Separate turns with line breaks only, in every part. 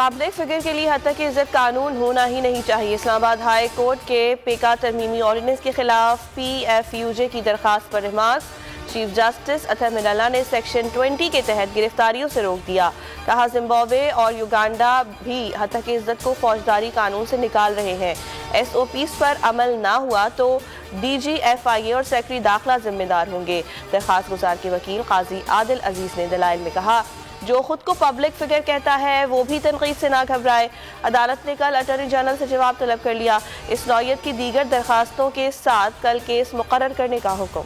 Public figure के लिए हद तक की इज्जत कानून होना ही नहीं चाहिए। इस्लामाबाद हाई कोर्ट के पेका तरमीमी ऑर्डिनेंस के खिलाफ PFUJ की दरखास्त पर रिमार्क्स। चीफ जस्टिस अतर मिनल्ला ने सेक्शन 20 के तहत गिरफ्तारियों से रोक दिया। कहा जिम्बाब्वे और युगांडा भी हद तक की इज्जत को फौजदारी कानून से निकाल रहे हैं। SOPs पर अमल ना हुआ तो DG FIA और सेक्रेटरी दाखिला जिम्मेदार होंगे। दरखास्त गुजार के वकील काजी आदिल अजीज ने दलाइल में कहा, जो खुद को पब्लिक फिगर कहता है वो भी तनकीद से ना घबराए। अदालत ने कल अटॉर्नी जनरल से जवाब तलब कर लिया। इस नौयत की दीगर दरखास्तों के साथ कल केस मुकर्रर करने का हुक्म।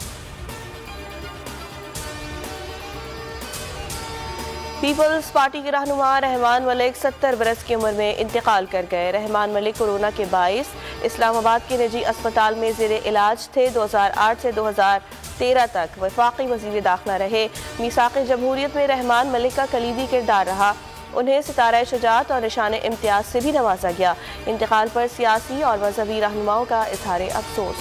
पीपल्स पार्टी के रहनुमा रहमान मलिक 70 बरस की उम्र में इंतकाल कर गए। रहमान मलिक कोरोना के बाइस इस्लामाबाद के निजी अस्पताल में ज़ेरे इलाज थे। 2008 से 2013 तक वफाकी वज़ीर दाखिला रहे। मीसाक़ जमहूरियत में रहमान मलिक का कलीदी किरदार रहा। उन्हें सितारा शुजाअत और निशान इम्तियाज से भी नवाजा गया। इंतकाल पर सियासी और मजहबी रहनुमाओं का इज़हार अफसोस।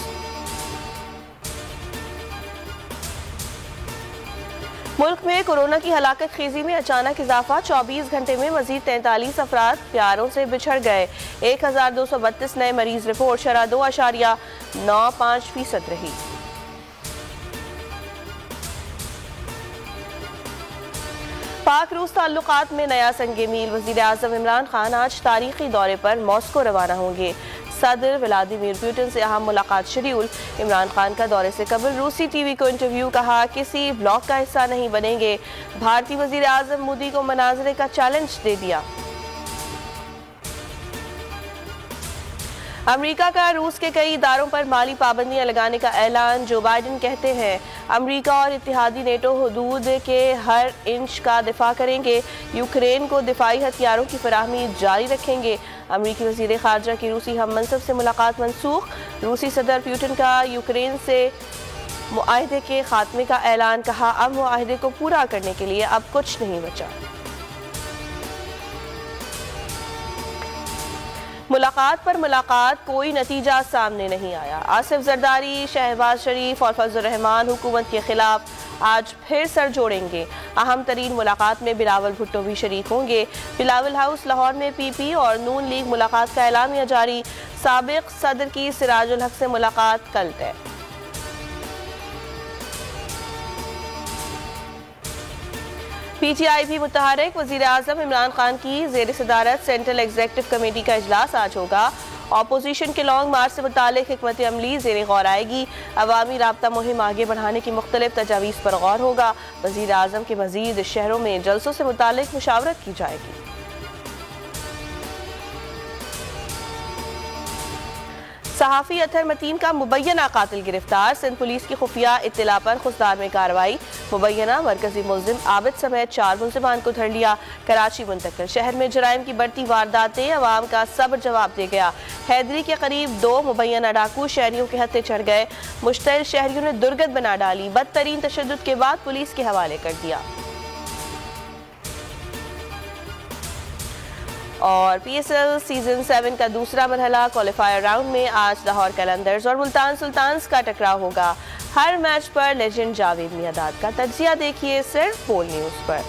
मुल्क में कोरोना की हलाकत खेजी में अचानक इजाफा। 24 घंटे में मजीद 43 अफराद प्यारों से बिछड़ गए। 1232 नए मरीज रिपोर्ट, शरह 2.95% रही। पाक रूस ताल्लुकात में नया संगे मील। वज़ीर आज़म इमरान खान आज तारीखी दौरे पर मॉस्को रवाना होंगे। सदर व्लादिमीर पुतिन से अहम मुलाकात शेड्यूल। इमरान खान का दौरे से कबल रूसी टीवी को इंटरव्यू। कहा, किसी ब्लॉक का हिस्सा नहीं बनेंगे। भारतीय वज़ीर आज़म मोदी को मनाजरे का चैलेंज दे दिया। अमेरिका का रूस के कई इदारों पर माली पाबंदियां लगाने का ऐलान। जो बाइडेन कहते हैं अमेरिका और इत्तेहादी नेटो हुदूद के हर इंच का दिफा करेंगे। यूक्रेन को दिफाई हथियारों की फराहमी जारी रखेंगे। अमेरिकी वज़ीर ख़ारजा की रूसी हम मनसब से मुलाकात मनसूख। रूसी सदर पुतिन का यूक्रेन से मुआहदे के खात्मे का ऐलान। कहा, अब मुआहदे को पूरा करने के लिए अब कुछ नहीं बचा। मुलाकात पर मुलाकात, कोई नतीजा सामने नहीं आया। आसिफ जरदारी, शहबाज शरीफ और फजल रहमान हुकूमत के खिलाफ आज फिर सर जोड़ेंगे। अहम तरीन मुलाकात में बिलावल भुट्टो भी शरीक होंगे। बिलावल हाउस लाहौर में PP और नून लीग मुलाकात का ऐलामिया जारी। साबिक सदर की सिराजुल हक से मुलाकात कल तय। PTI भी मुतहरिक। वज़ीर आज़म इमरान खान की ज़ेर सदारत सेंट्रल एग्जीक्यूटिव कमेटी का इजलास आज होगा। अपोजिशन के लॉन्ग मार्च से मुतालिक हिकमत अमली ज़ेर गौर आएगी। अवामी राब्ता मुहिम आगे बढ़ाने की मुख्तलिफ तजावीज़ पर गौर होगा। वज़ीर आज़म के मज़ीद शहरों में जलसों से मुतालिक मुशावरत की जाएगी। सहाफ़ी अतर मतीन का मुबैना कातिल गिरफ्तार। सिंध पुलिस की खुफिया इत्तला पर खुसदार में कार्रवाई। मुबैना मरकजी मुल्जिम आबिद समेत 4 मुल्जिमान को धर लिया। कराची मुंतकिल। शहर में जराइम की बढ़ती वारदातें, अवाम का सब्र जवाब दे गया। हैदरी के करीब 2 मुबैना डाकू शहरियों के हत्थे चढ़ गए। मुश्तइल शहरियों ने दुर्गत बना डाली। बदतरीन तशद्दुद के बाद पुलिस के हवाले कर दिया। और PSL सीजन 7 का दूसरा मरहला क्वालिफायर राउंड में आज लाहौर कलंदर्स और मुल्तान सुल्तान्स का टकराव होगा। हर मैच पर लेजेंड जावेद मियादाद का तज्जिया देखिए सिर्फ बोल न्यूज़ पर।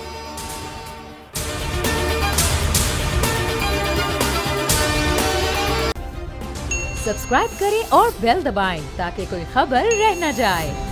सब्सक्राइब करें और बेल दबाएं ताकि कोई खबर रह न जाए।